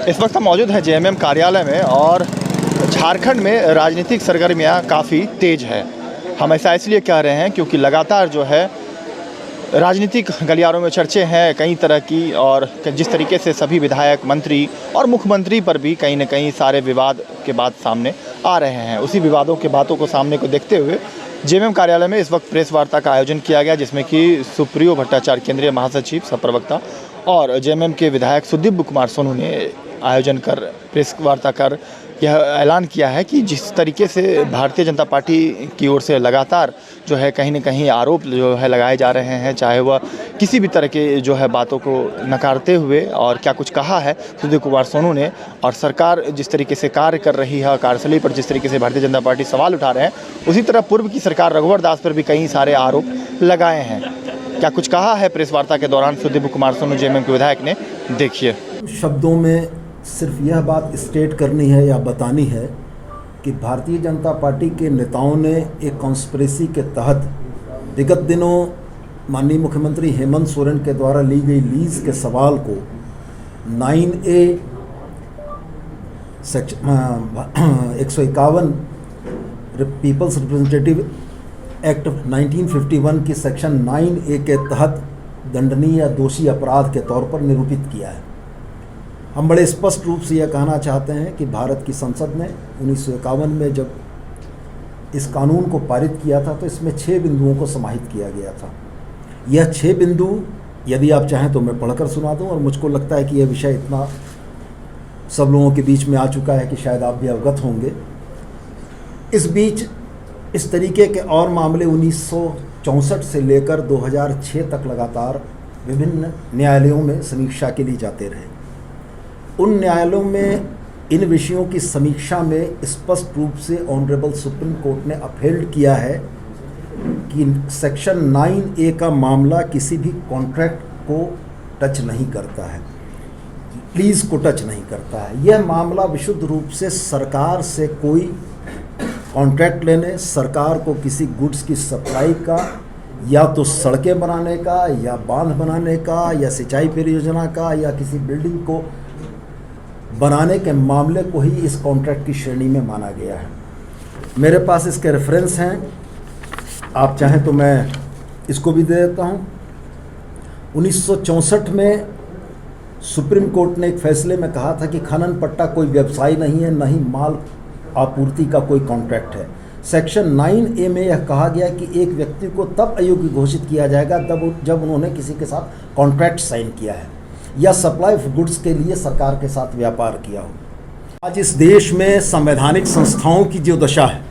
इस वक्त हम मौजूद हैं जेएमएम कार्यालय में और झारखंड में राजनीतिक सरगर्मियां काफ़ी तेज़ है। हम ऐसा इसलिए कह रहे हैं क्योंकि लगातार जो है राजनीतिक गलियारों में चर्चे हैं कई तरह की, और जिस तरीके से सभी विधायक, मंत्री और मुख्यमंत्री पर भी कहीं न कहीं सारे विवाद के बात सामने आ रहे हैं। उसी विवादों के बातों को सामने को देखते हुए जेएमएम कार्यालय में इस वक्त प्रेस वार्ता का आयोजन किया गया, जिसमें कि सुप्रियो भट्टाचार्य केंद्रीय महासचिव, सह प्रवक्ता और जेएमएम के विधायक सुदीप कुमार सोनू ने आयोजन कर प्रेस वार्ता कर यह ऐलान किया है कि जिस तरीके से भारतीय जनता पार्टी की ओर से लगातार जो है कहीं न कहीं आरोप जो है लगाए जा रहे हैं, चाहे वह किसी भी तरह के जो है बातों को नकारते हुए, और क्या कुछ कहा है सुदीप कुमार सोनू ने, और सरकार जिस तरीके से कार्य कर रही है, कार्यशैली पर जिस तरीके से भारतीय जनता पार्टी सवाल उठा रहे हैं, उसी तरह पूर्व की सरकार रघुवर दास पर भी कई सारे आरोप लगाए हैं। क्या कुछ कहा है प्रेस वार्ता के दौरान सुदीप कुमार सोनू जेएमएम के विधायक ने, देखिए। शब्दों में सिर्फ यह बात स्टेट करनी है या बतानी है कि भारतीय जनता पार्टी के नेताओं ने एक कॉन्स्पिरेसी के तहत विगत दिनों माननीय मुख्यमंत्री हेमंत सोरेन के द्वारा ली गई लीज के सवाल को 9A section 151 peoples representative act 1951 की सेक्शन 9A के तहत दंडनीय या दोषी अपराध के तौर पर निरूपित किया है। हम बड़े स्पष्ट रूप से यह कहना चाहते हैं कि भारत की संसद ने 1951 में जब इस कानून को पारित किया था तो इसमें 6 बिंदुओं को समाहित किया गया था। यह 6 बिंदु यदि आप चाहें तो मैं पढ़कर सुना दूं, और मुझको लगता है कि यह विषय इतना सब लोगों के बीच में आ चुका है कि शायद आप भी अवगत होंगे। इस बीच इस तरीके के और मामले 1964 से लेकर 2006 तक लगातार विभिन्न न्यायालयों में समीक्षा के लिए जाते रहे। उन न्यायालयों में इन विषयों की समीक्षा में स्पष्ट रूप से ऑनरेबल सुप्रीम कोर्ट ने अपहेल्ड किया है कि सेक्शन 9A का मामला किसी भी कॉन्ट्रैक्ट को टच नहीं करता है, लीज को टच नहीं करता है। यह मामला विशुद्ध रूप से सरकार से कोई कॉन्ट्रैक्ट लेने, सरकार को किसी गुड्स की सप्लाई का, या तो सड़कें बनाने का, या बांध बनाने का, या सिंचाई परियोजना का, या किसी बिल्डिंग को बनाने के मामले को ही इस कॉन्ट्रैक्ट की श्रेणी में माना गया है। मेरे पास इसके रेफरेंस हैं, आप चाहें तो मैं इसको भी दे देता हूं। 1964 में सुप्रीम कोर्ट ने एक फैसले में कहा था कि खनन पट्टा कोई व्यवसाय नहीं है, न ही माल आपूर्ति का कोई कॉन्ट्रैक्ट है। सेक्शन 9A में यह कहा गया कि एक व्यक्ति को तब अयोग्य घोषित किया जाएगा जब उन्होंने किसी के साथ कॉन्ट्रैक्ट साइन किया है या सप्लाई ऑफ गुड्स के लिए सरकार के साथ व्यापार किया हो। आज इस देश में संवैधानिक संस्थाओं की जो दशा है,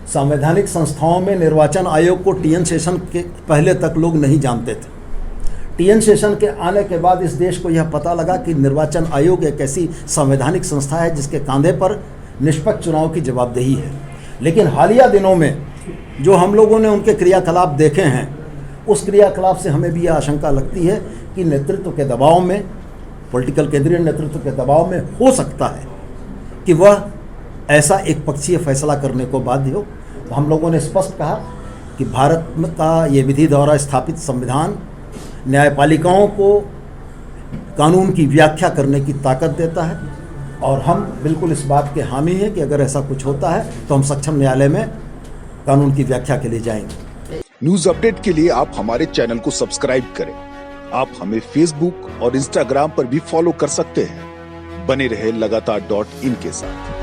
संवैधानिक संस्थाओं में निर्वाचन आयोग को TN सेशन के पहले तक लोग नहीं जानते थे। TN सेशन के आने के बाद इस देश को यह पता लगा कि निर्वाचन आयोग एक ऐसी संवैधानिक संस्था है जिसके कंधे पर निष्पक्ष चुनाव की जवाबदेही है। लेकिन हालिया दिनों में जो हम लोगों ने उनके क्रियाकलाप देखे हैं, उस क्रियाकलाप से हमें भी यह आशंका लगती है कि नेतृत्व के दबाव में, पॉलिटिकल केंद्रीय नेतृत्व के दबाव में हो सकता है कि वह ऐसा एक पक्षीय फैसला करने को बाध्य हो। तो हम लोगों ने स्पष्ट कहा कि भारत का ये विधि द्वारा स्थापित संविधान न्यायपालिकाओं को कानून की व्याख्या करने की ताकत देता है, और हम बिल्कुल इस बात के हामी हैं कि अगर ऐसा कुछ होता है तो हम सक्षम न्यायालय में कानून की व्याख्या के लिए जाएंगे। न्यूज अपडेट के लिए आप हमारे चैनल को सब्सक्राइब करें। आप हमें फेसबुक और इंस्टाग्राम पर भी फॉलो कर सकते हैं। बने रहे लगातार .in के साथ।